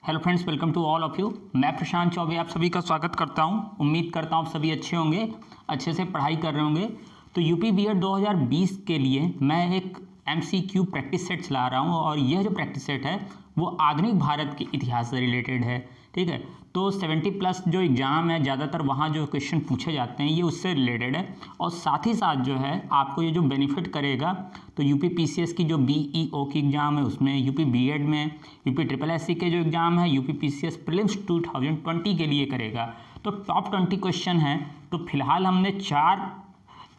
Hello friends, welcome to all of you. मैं प्रशांत चौबे आप सभी का स्वागत करता हूं। उम्मीद करता हूं आप सभी अच्छे होंगे, अच्छे से पढ़ाई कर रहे होंगे। तो यूपी बीएड 2020 के लिए मैं एक एमसीक्यू प्रैक्टिस सेट चला रहा हूं और यह जो प्रैक्टिस सेट है वो आधुनिक भारत के इतिहास से रिलेटेड है। ठीक है, तो 70+ जो एग्ज़ाम है ज़्यादातर वहाँ जो क्वेश्चन पूछे जाते हैं ये उससे रिलेटेड है। और साथ ही साथ जो है आपको ये जो बेनिफिट करेगा, तो यूपी पीसीएस की जो बीईओ की एग्ज़ाम है उसमें, यूपी बीएड में, यूपी ट्रिपल एससी के जो एग्ज़ाम है, यूपी पीसीएस प्रीलिम्स 2020 के लिए करेगा। तो टॉप 20 क्वेश्चन हैं। तो फिलहाल हमने 4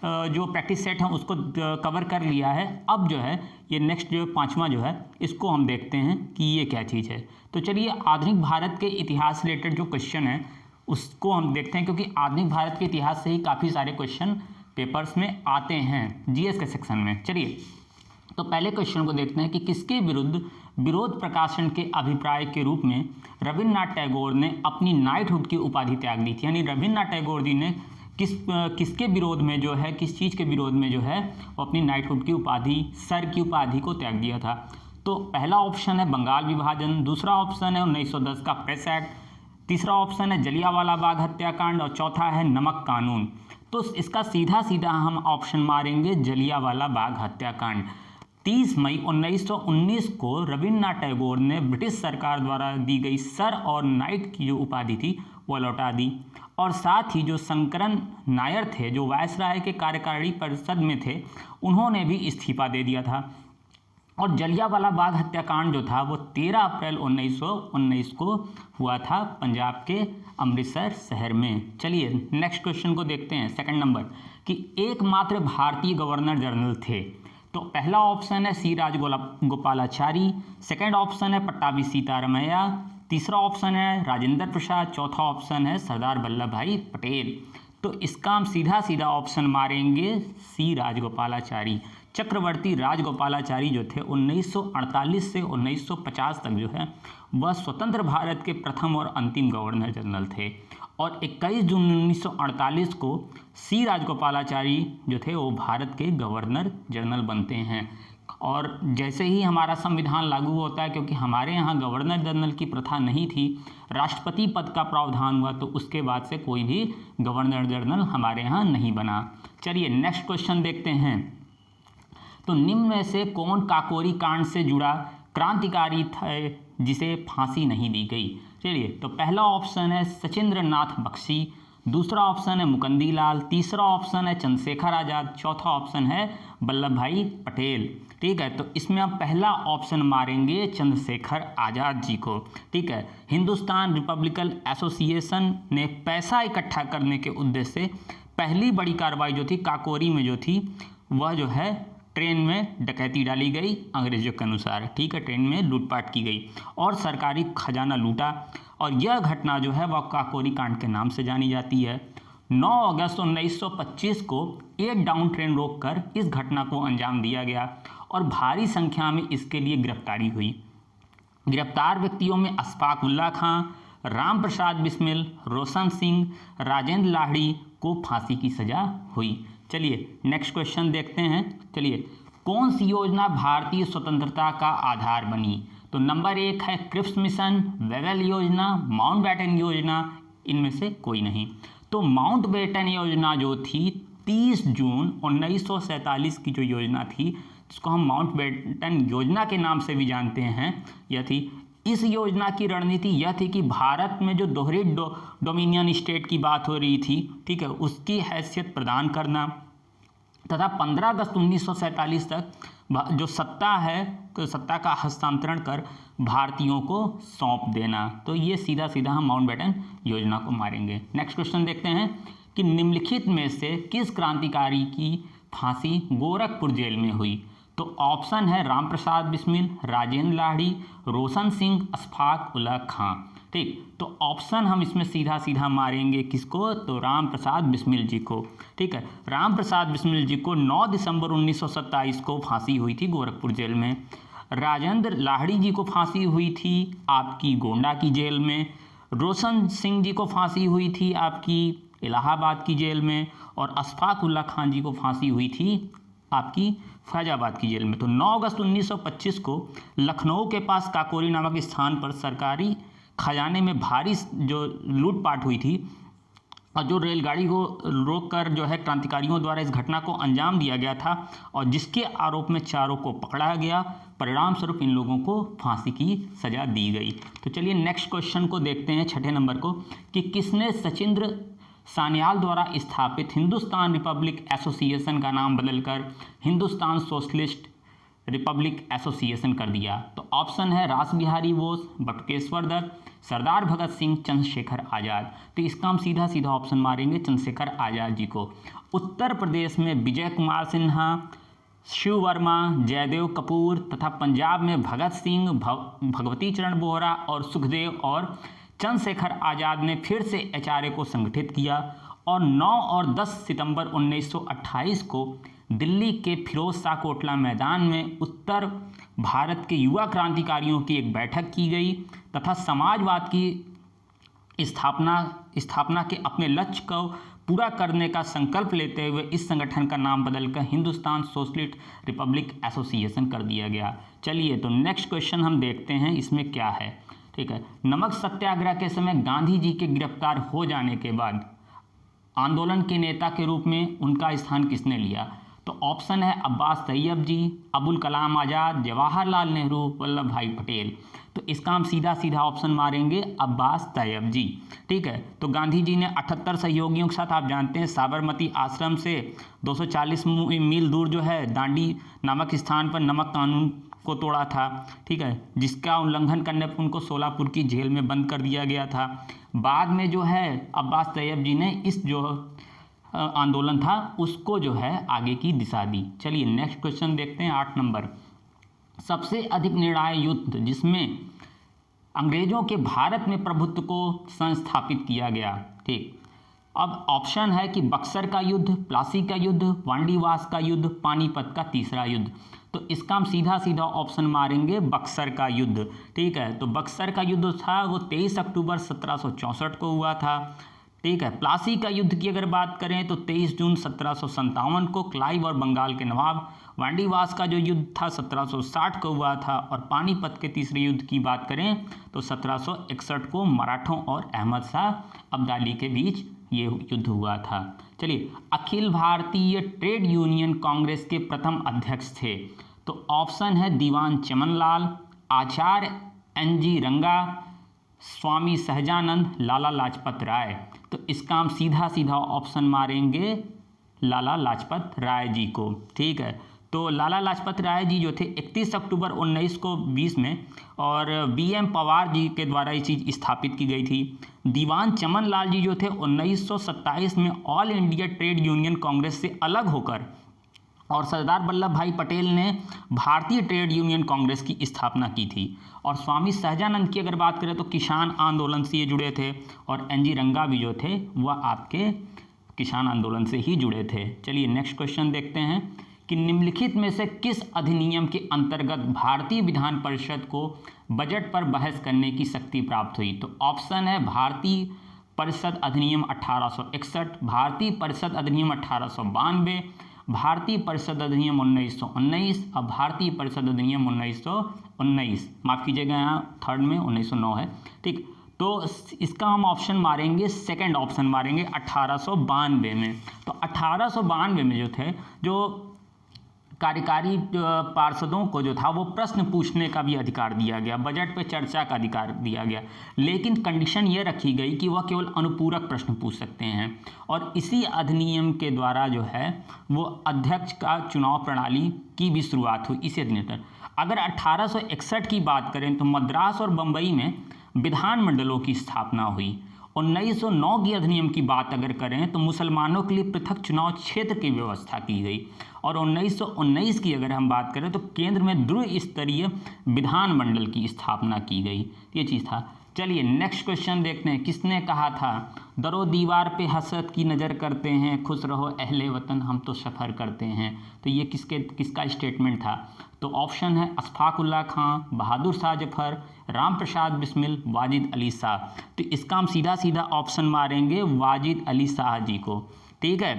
जो प्रैक्टिस सेट है उसको कवर कर लिया है। अब जो है ये नेक्स्ट जो 5वां जो है इसको हम देखते हैं कि ये क्या चीज़ है। तो चलिए आधुनिक भारत के इतिहास से रिलेटेड जो क्वेश्चन है उसको हम देखते हैं, क्योंकि आधुनिक भारत के इतिहास से ही काफ़ी सारे क्वेश्चन पेपर्स में आते हैं जीएस के सेक्शन में। चलिए तो पहले क्वेश्चन को देखते हैं कि किसके विरुद्ध विरोध प्रकाशन के अभिप्राय के रूप में रविन्द्रनाथ टैगोर ने अपनी नाइटहुड की उपाधि त्याग दी थी। यानी रविन्द्रनाथ टैगोर जी ने किसके विरोध में जो है, किस चीज़ के विरोध में जो है वो अपनी नाइटहुड की उपाधि, सर की उपाधि को त्याग दिया था। तो पहला ऑप्शन है बंगाल विभाजन, दूसरा ऑप्शन है 1910 का प्रेस एक्ट, तीसरा ऑप्शन है जलियांवाला बाग हत्याकांड और चौथा है नमक कानून। तो इसका सीधा सीधा हम ऑप्शन मारेंगे जलियांवाला बाग हत्याकांड। 30 मई 1919 को रविन्द्रनाथ टैगोर ने ब्रिटिश सरकार द्वारा दी गई सर और नाइट की जो उपाधि थी वो लौटा दी। और साथ ही जो शंकरन नायर थे, जो वायसराय के कार्यकारिणी परिषद में थे, उन्होंने भी इस्तीफा दे दिया था। और जलियांवाला बाग हत्याकांड जो था वो 13 अप्रैल 1919 को हुआ था पंजाब के अमृतसर शहर में। चलिए नेक्स्ट क्वेश्चन को देखते हैं। सेकंड नंबर कि एकमात्र भारतीय गवर्नर जनरल थे। तो पहला ऑप्शन है सी राजगोपालाचारी, सेकंड ऑप्शन है पट्टाभी सीतारामैया, तीसरा ऑप्शन है राजेंद्र प्रसाद, चौथा ऑप्शन है सरदार वल्लभ भाई पटेल। तो इसका हम सीधा सीधा ऑप्शन मारेंगे सी राजगोपालाचारी। चक्रवर्ती राजगोपालाचारी जो थे 1948 से 1950 तक जो है वह स्वतंत्र भारत के प्रथम और अंतिम गवर्नर जनरल थे। और 21 जून 1948 को सी राजगोपालाचारी जो थे वो भारत के गवर्नर जनरल बनते हैं। और जैसे ही हमारा संविधान लागू होता है, क्योंकि हमारे यहाँ गवर्नर जनरल की प्रथा नहीं थी, राष्ट्रपति पद का प्रावधान हुआ, तो उसके बाद से कोई भी गवर्नर जनरल हमारे यहाँ नहीं बना। चलिए नेक्स्ट क्वेश्चन देखते हैं। तो निम्न में से कौन काकोरी कांड से जुड़ा क्रांतिकारी था जिसे फांसी नहीं दी गई? चलिए तो पहला ऑप्शन है सचिंद्र नाथ बख्शी, दूसरा ऑप्शन है मुकुंदी लाल, तीसरा ऑप्शन है चंद्रशेखर आज़ाद, चौथा ऑप्शन है वल्लभ भाई पटेल। ठीक है, तो इसमें हम पहला ऑप्शन मारेंगे चंद्रशेखर आज़ाद जी को। ठीक है, हिंदुस्तान रिपब्लिकन एसोसिएशन ने पैसा इकट्ठा करने के उद्देश्य से पहली बड़ी कार्रवाई जो थी काकोरी में जो थी वह जो है ट्रेन में डकैती डाली गई अंग्रेजों के अनुसार। ठीक है, ट्रेन में लूटपाट की गई और सरकारी खजाना लूटा। और यह घटना जो है वह काकोरी कांड के नाम से जानी जाती है। 9 अगस्त 1925 को एक डाउन ट्रेन रोककर इस घटना को अंजाम दिया गया और भारी संख्या में इसके लिए गिरफ्तारी हुई। गिरफ्तार व्यक्तियों में अशफाक उल्ला खां, राम प्रसाद बिस्मिल, रोशन सिंह, राजेंद्र लाहिड़ी को फांसी की सजा हुई। चलिए नेक्स्ट क्वेश्चन देखते हैं। चलिए कौन सी योजना भारतीय स्वतंत्रता का आधार बनी? तो नंबर 1 है क्रिप्स मिशन, वेवेल योजना, माउंटबेटन योजना, इनमें से कोई नहीं। तो माउंटबेटन योजना जो थी 30 जून 1947 की जो योजना थी, जिसको हम माउंटबेटन योजना के नाम से भी जानते हैं, यह थी। इस योजना की रणनीति यह थी कि भारत में जो दोहरी डोमिनियन स्टेट की बात हो रही थी, ठीक है, उसकी हैसियत प्रदान करना तथा 15 अगस्त 1947 तक जो सत्ता है, सत्ता का हस्तांतरण कर भारतीयों को सौंप देना। तो ये सीधा सीधा हम माउंटबेटन योजना को मारेंगे। नेक्स्ट क्वेश्चन देखते हैं कि निम्नलिखित में से किस क्रांतिकारी की फांसी गोरखपुर जेल में हुई? तो ऑप्शन है राम प्रसाद बिस्मिल, राजेंद्र लाहिड़ी, रोशन सिंह, अशफाक उल्ला खां। ठीक, तो ऑप्शन हम इसमें सीधा सीधा मारेंगे किसको? तो राम प्रसाद बिस्मिल जी को। ठीक है, राम प्रसाद बिस्मिल जी को 9 दिसंबर 1927 को फांसी हुई थी गोरखपुर जेल में। राजेंद्र लाहिड़ी जी को फांसी हुई थी आपकी गोंडा की जेल में। रोशन सिंह जी को फांसी हुई थी आपकी इलाहाबाद की जेल में। और अशफाक उल्ला खां जी को फांसी हुई थी आपकी फैजाबाद की जेल में। तो 9 अगस्त 1925 को लखनऊ के पास काकोरी नामक स्थान पर सरकारी खजाने में भारी जो लूटपाट हुई थी और जो रेलगाड़ी को रोककर जो है क्रांतिकारियों द्वारा इस घटना को अंजाम दिया गया था और जिसके आरोप में चारों को पकड़ा गया, परिणाम स्वरूप इन लोगों को फांसी की सजा दी गई। तो चलिए नेक्स्ट क्वेश्चन को देखते हैं, छठे नंबर को, कि किसने सचिंद्र सान्याल द्वारा स्थापित हिंदुस्तान रिपब्लिक एसोसिएशन का नाम बदलकर हिंदुस्तान सोशलिस्ट रिपब्लिक एसोसिएशन कर दिया? तो ऑप्शन है रास बिहारी बोस, बटुकेश्वर दत्त, सरदार भगत सिंह, चंद्रशेखर आज़ाद। तो इसका हम सीधा सीधा ऑप्शन मारेंगे चंद्रशेखर आज़ाद जी को। उत्तर प्रदेश में विजय कुमार सिन्हा, शिव वर्मा, जयदेव कपूर तथा पंजाब में भगत सिंह, भगवती चरण बोहरा और सुखदेव और चंद्रशेखर आज़ाद ने फिर से एचआरए को संगठित किया और 9 और 10 सितंबर 1928 को दिल्ली के फिरोज शाह कोटला मैदान में उत्तर भारत के युवा क्रांतिकारियों की एक बैठक की गई तथा समाजवाद की स्थापना के अपने लक्ष्य को पूरा करने का संकल्प लेते हुए इस संगठन का नाम बदलकर हिंदुस्तान सोशलिस्ट रिपब्लिक एसोसिएशन कर दिया गया। चलिए तो नेक्स्ट क्वेश्चन हम देखते हैं इसमें क्या है। ठीक है, नमक सत्याग्रह के समय गांधी जी के गिरफ्तार हो जाने के बाद आंदोलन के नेता के रूप में उनका स्थान किसने लिया? तो ऑप्शन है अब्बास तैयब जी, अबुल कलाम आज़ाद, जवाहरलाल नेहरू, वल्लभ भाई पटेल। तो इसका हम सीधा सीधा ऑप्शन मारेंगे अब्बास तैयब जी। ठीक है, तो गांधी जी ने 78 सहयोगियों के साथ, आप जानते हैं, साबरमती आश्रम से 240 मील दूर जो है दांडी नामक स्थान पर नमक कानून को तोड़ा था। ठीक है, जिसका उल्लंघन करने पर उनको सोलापुर की जेल में बंद कर दिया गया था। बाद में जो है अब्बास तैयब जी ने इस जो आंदोलन था उसको जो है आगे की दिशा दी। चलिए नेक्स्ट क्वेश्चन देखते हैं, 8 नंबर। सबसे अधिक निर्णायक युद्ध जिसमें अंग्रेजों के भारत में प्रभुत्व को संस्थापित किया गया। ठीक, अब ऑप्शन है कि बक्सर का युद्ध, प्लासी का युद्ध, वांडीवास का युद्ध, पानीपत का तीसरा युद्ध। तो इसका हम सीधा सीधा ऑप्शन मारेंगे बक्सर का युद्ध। ठीक है, तो बक्सर का युद्ध था वो 23 अक्टूबर 1764 को हुआ था। ठीक है, प्लासी का युद्ध की अगर बात करें तो 23 जून 1757 को क्लाइव और बंगाल के नवाब। वांडीवास का जो युद्ध था 1760 को हुआ था और पानीपत के तीसरे युद्ध की बात करें तो 1761 को मराठों और अहमद शाह अब्दाली के बीच ये युद्ध हुआ था। चलिए, अखिल भारतीय ट्रेड यूनियन कांग्रेस के प्रथम अध्यक्ष थे। तो ऑप्शन है दीवान चमनलाल, आचार्य NG रंगा, स्वामी सहजानंद, लाला लाजपत राय। तो इसका हम सीधा सीधा ऑप्शन मारेंगे लाला लाजपत राय जी को। ठीक है, तो लाला लाजपत राय जी जो थे 31 अक्टूबर 1920 में और BM पवार जी के द्वारा ये चीज़ स्थापित की गई थी। दीवान चमन लाल जी जो थे 1927 में all India trade union Congress से अलग होकर और सरदार वल्लभ भाई पटेल ने भारतीय ट्रेड यूनियन कांग्रेस की स्थापना की थी। और स्वामी सहजानंद की अगर बात करें तो किसान आंदोलन से ये जुड़े थे और NG रंगा भी जो थे वह आपके किसान आंदोलन से ही जुड़े थे। चलिए नेक्स्ट क्वेश्चन देखते हैं कि निम्नलिखित में से किस अधिनियम के अंतर्गत भारतीय विधान परिषद को बजट पर बहस करने की शक्ति प्राप्त हुई? तो ऑप्शन है भारतीय परिषद अधिनियम 1861, भारतीय परिषद अधिनियम 1892, भारतीय परिषद अधिनियम 1919 और भारतीय परिषद अधिनियम 1919। माफ़ कीजिएगा, यहाँ थर्ड में 1909 है। ठीक, तो इसका हम ऑप्शन मारेंगे, सेकंड ऑप्शन मारेंगे 1892 में। तो 1892 में जो थे जो कार्यकारी पार्षदों को जो था वो प्रश्न पूछने का भी अधिकार दिया गया, बजट पे चर्चा का अधिकार दिया गया, लेकिन कंडीशन ये रखी गई कि वह केवल अनुपूरक प्रश्न पूछ सकते हैं। और इसी अधिनियम के द्वारा जो है वो अध्यक्ष का चुनाव प्रणाली की भी शुरुआत हुई इसी अधिनियम। अगर 1861 की बात करें तो मद्रास और बम्बई में विधानमंडलों की स्थापना हुई। 1909 की अधिनियम की बात अगर करें तो मुसलमानों के लिए पृथक चुनाव क्षेत्र की व्यवस्था की गई। और 1919 की अगर हम बात करें तो केंद्र में ध्रुव स्तरीय विधानमंडल की स्थापना की गई। ये चीज़ था। चलिए नेक्स्ट क्वेश्चन देखते हैं, किसने कहा था दरो दीवार पे हसरत की नज़र करते हैं, खुश रहो अहले वतन हम तो सफ़र करते हैं। तो ये किसका स्टेटमेंट था? तो ऑप्शन है अशफाक उल्लाह खां, बहादुर शाह जफर, राम प्रसाद बिस्मिल, वाजिद अली शाह। तो इसका हम सीधा सीधा ऑप्शन मारेंगे वाजिद अली शाह जी को। ठीक है,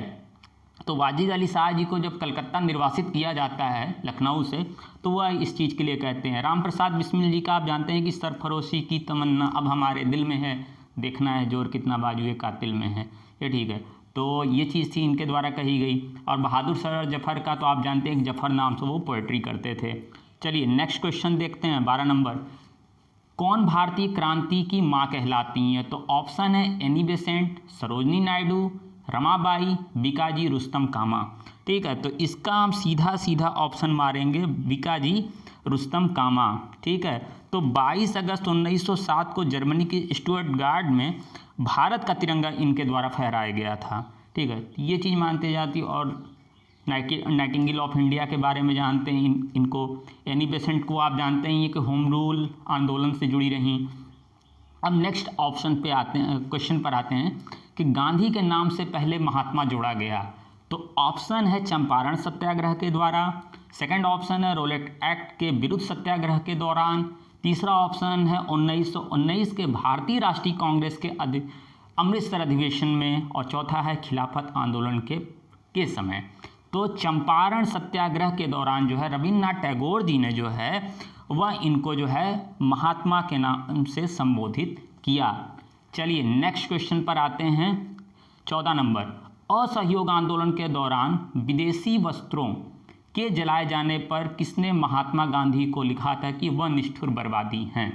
तो वाजिद अली शाह जी को जब कलकत्ता निर्वासित किया जाता है लखनऊ से, तो वह इस चीज़ के लिए कहते हैं। राम प्रसाद बिस्मिल जी का आप जानते हैं कि सरफरोशी की तमन्ना अब हमारे दिल में है, देखना है जोर कितना बाजुए कातिल में है, ये ठीक है। तो ये चीज़ थी इनके द्वारा कही गई। और बहादुर सर जफ़र का तो आप जानते हैं कि जफ़र नाम से वो पोएट्री करते थे। चलिए नेक्स्ट क्वेश्चन देखते हैं, 12 नंबर। कौन भारतीय क्रांति की माँ कहलाती हैं? तो ऑप्शन है एनी बेसेंट, सरोजनी नायडू, रमाबाई, बीकाजी, रुस्तम कामा। ठीक है, तो इसका हम सीधा सीधा ऑप्शन मारेंगे बीकाजी रुस्तम कामा। ठीक है, तो 22 अगस्त 1907 को जर्मनी के स्टुटगार्ट में भारत का तिरंगा इनके द्वारा फहराया गया था। ठीक है, ये चीज़ मानते जाती। और नाइटिंगेल ऑफ इंडिया के बारे में जानते हैं इनको। एनी बेसेंट को आप जानते हैं कि होम रूल आंदोलन से जुड़ी रहीं। अब नेक्स्ट ऑप्शन पे आते हैं, क्वेश्चन पर आते हैं कि गांधी के नाम से पहले महात्मा जोड़ा गया। तो ऑप्शन है चंपारण सत्याग्रह के द्वारा, सेकंड ऑप्शन है रोलेट एक्ट के विरुद्ध सत्याग्रह के दौरान, तीसरा ऑप्शन है 1919 के भारतीय राष्ट्रीय कांग्रेस के अमृतसर अधिवेशन में, और चौथा है खिलाफत आंदोलन के समय। तो चंपारण सत्याग्रह के दौरान जो है रविन्द्रनाथ टैगोर जी ने जो है वह इनको जो है महात्मा के नाम से संबोधित किया। चलिए नेक्स्ट क्वेश्चन पर आते हैं, 14 नंबर। असहयोग आंदोलन के दौरान विदेशी वस्त्रों के जलाए जाने पर किसने महात्मा गांधी को लिखा था कि वह निष्ठुर बर्बादी हैं?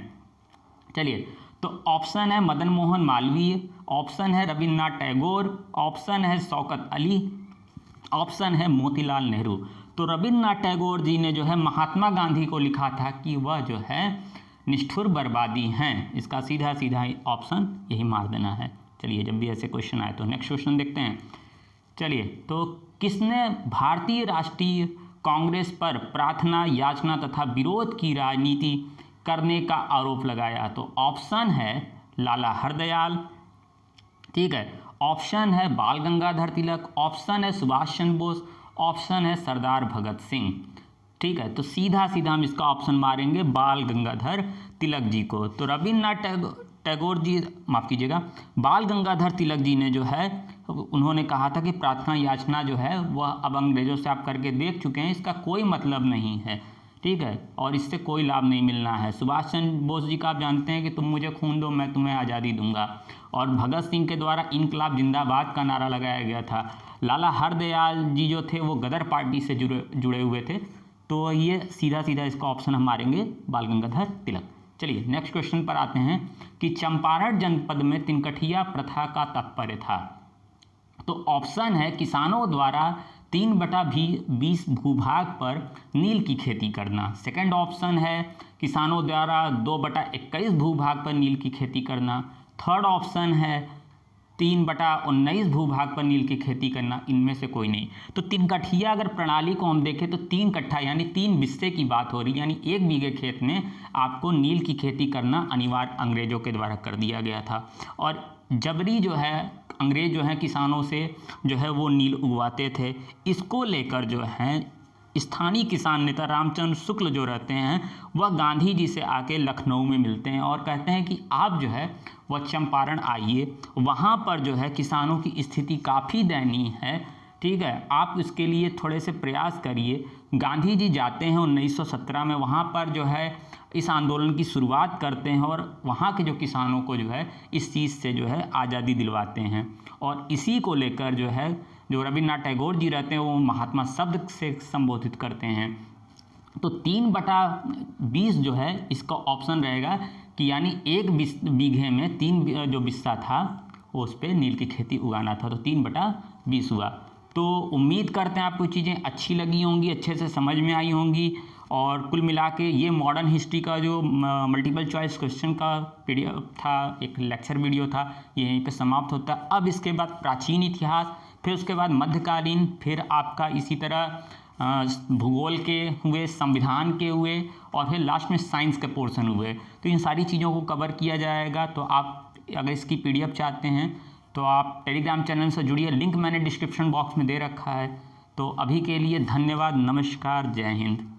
चलिए, तो ऑप्शन है मदन मोहन मालवीय, ऑप्शन है रविन्द्रनाथ टैगोर, ऑप्शन है शौकत अली, ऑप्शन है मोतीलाल नेहरू। तो रविन्द्रनाथ टैगोर जी ने जो है महात्मा गांधी को लिखा था कि वह जो है निष्ठुर बर्बादी हैं। इसका सीधा सीधा ऑप्शन यही मार देना है। चलिए, जब भी ऐसे क्वेश्चन आए तो नेक्स्ट क्वेश्चन देखते हैं। चलिए, तो किसने भारतीय राष्ट्रीय कांग्रेस पर प्रार्थना, याचना तथा विरोध की राजनीति करने का आरोप लगाया? तो ऑप्शन है लाला हरदयाल, ठीक है, ऑप्शन है बाल गंगाधर तिलक, ऑप्शन है सुभाष चंद्र बोस, ऑप्शन है सरदार भगत सिंह। ठीक है, तो सीधा सीधा हम इसका ऑप्शन मारेंगे बाल गंगाधर तिलक जी को। तो रविन्द्रनाथ टैगोर जी, माफ़ कीजिएगा, बाल गंगाधर तिलक जी ने जो है उन्होंने कहा था कि प्रार्थना याचना जो है वह अब अंग्रेज़ों से आप करके देख चुके हैं, इसका कोई मतलब नहीं है। ठीक है, और इससे कोई लाभ नहीं मिलना है। सुभाष चंद्र बोस जी का आप जानते हैं कि तुम मुझे खून दो मैं तुम्हें आज़ादी दूंगा, और भगत सिंह के द्वारा इनकलाब जिंदाबाद का नारा लगाया गया था। लाला हरदयाल जी जो थे वो गदर पार्टी से जुड़े हुए थे। तो ये सीधा सीधा इसका ऑप्शन हम मारेंगे बाल गंगाधर तिलक। चलिए नेक्स्ट क्वेश्चन पर आते हैं कि चंपारण जनपद में तिनकठिया प्रथा का तात्पर्य था। तो ऑप्शन है किसानों द्वारा 3/20 भूभाग पर नील की खेती करना, सेकंड ऑप्शन है किसानों द्वारा 2/21 भूभाग पर नील की खेती करना, थर्ड ऑप्शन है 3/19 भूभाग पर नील की खेती करना, इनमें से कोई नहीं। तो तिनकठिया अगर प्रणाली को हम देखें तो 3 कट्ठा यानी 3 बिस्से की बात हो रही है, यानी 1 बीघे खेत में आपको नील की खेती करना अनिवार्य अंग्रेजों के द्वारा कर दिया गया था। और जबरी जो है अंग्रेज जो है किसानों से जो है वो नील उगवाते थे। इसको लेकर जो है स्थानीय किसान नेता रामचंद्र शुक्ल जो रहते हैं वह गांधी जी से आके लखनऊ में मिलते हैं और कहते हैं कि आप जो है वह चंपारण आइए, वहाँ पर जो है किसानों की स्थिति काफ़ी दयनीय है, ठीक है, आप इसके लिए थोड़े से प्रयास करिए। गांधी जी जाते हैं 1917 में, वहाँ पर जो है इस आंदोलन की शुरुआत करते हैं और वहाँ के जो किसानों को जो है इस चीज़ से जो है आज़ादी दिलवाते हैं। और इसी को लेकर जो है जो रविन्द्रनाथ टैगोर जी रहते हैं वो महात्मा शब्द से संबोधित करते हैं। तो 3/20 जो है इसका ऑप्शन रहेगा कि यानी 1 बीघे में 3 जो बिस्सा था वो उस पर नील की खेती उगाना था, तो 3/20 हुआ। तो उम्मीद करते हैं आपको चीज़ें अच्छी लगी होंगी, अच्छे से समझ में आई होंगी। और कुल मिला के ये मॉडर्न हिस्ट्री का जो मल्टीपल चॉइस क्वेश्चन का PDF था, एक लेक्चर वीडियो था, ये यहीं पे समाप्त होता है। अब इसके बाद प्राचीन इतिहास, फिर उसके बाद मध्यकालीन, फिर आपका इसी तरह भूगोल के हुए, संविधान के हुए, और फिर लास्ट में साइंस के पोर्शन हुए। तो इन सारी चीज़ों को कवर किया जाएगा। तो आप अगर इसकी PDF चाहते हैं तो आप टेलीग्राम चैनल से जुड़िए, लिंक मैंने डिस्क्रिप्शन बॉक्स में दे रखा है। तो अभी के लिए धन्यवाद, नमस्कार, जय हिंद।